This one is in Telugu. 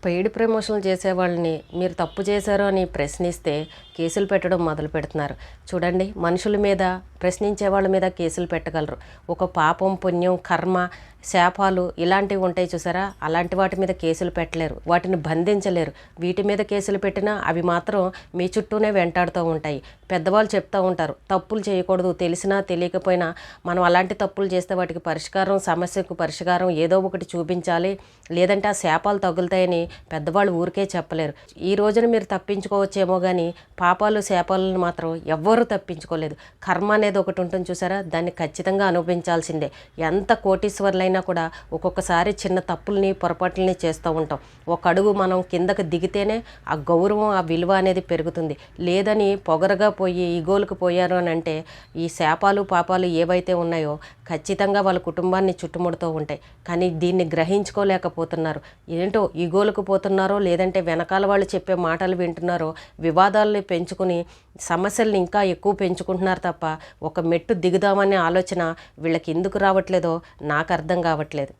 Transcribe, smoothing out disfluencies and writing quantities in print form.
పెయిడ్ ప్రమోషన్లు చేసేవాళ్ళని మీరు తప్పు చేశారు అని ప్రశ్నిస్తే కేసులు పెట్టడం మొదలు పెడుతున్నారు. చూడండి, మనుషుల మీద ప్రశ్నించే వాళ్ళ మీద కేసులు పెట్టగలరు. ఒక పాపం, పుణ్యం, కర్మ, శాపాలు ఇలాంటివి ఉంటాయి చూసారా, అలాంటి వాటి మీద కేసులు పెట్టలేరు, వాటిని బంధించలేరు. వీటి మీద కేసులు పెట్టినా అవి మాత్రం మీ చుట్టూనే వెంటాడుతూ ఉంటాయి. పెద్దవాళ్ళు చెప్తూ ఉంటారు, తప్పులు చేయకూడదు, తెలిసినా తెలియకపోయినా మనం అలాంటి తప్పులు చేస్తే వాటికి పరిష్కారం, సమస్యకు పరిష్కారం ఏదో ఒకటి చూపించాలి, లేదంటే ఆ శాపాలు తగులుతాయని పెద్దవాళ్ళు ఊరికే చెప్పలేరు. ఈ రోజున మీరు తప్పించుకోవచ్చేమో కానీ పాపాలు, శాపాలను మాత్రం ఎవ్వరూ తప్పించుకోలేదు. కర్మ అనేది ఒకటి ఉంటుంది చూసారా, దాన్ని ఖచ్చితంగా అనుభవించాల్సిందే. ఎంత కోటీశ్వర్లైనా కూడా ఒక్కొక్కసారి చిన్న తప్పుల్ని, పొరపాట్లని చేస్తూ ఉంటాం. ఒక అడుగు మనం కిందకు దిగితేనే ఆ గౌరవం, ఆ విలువ అనేది పెరుగుతుంది. లేదని పొగరగా పోయి ఈగోలకు పోయారు అని అంటే ఈ శాపాలు, పాపాలు ఏవైతే ఉన్నాయో ఖచ్చితంగా వాళ్ళ కుటుంబాన్ని చుట్టుముడుతూ ఉంటాయి. కానీ దీన్ని గ్రహించుకోలేకపోతున్నారు. ఏంటో ఈగోలకు పోతున్నారో, లేదంటే వెనకాల వాళ్ళు చెప్పే మాటలు వింటున్నారో, వివాదాలని పెంచుకుని సమస్యల్ని ఇంకా ఎక్కువ పెంచుకుంటున్నారు తప్ప ఒక మెట్టు దిగుదామనే ఆలోచన వీళ్ళకి ఎందుకు రావట్లేదో నాకు అర్థం కావట్లేదు.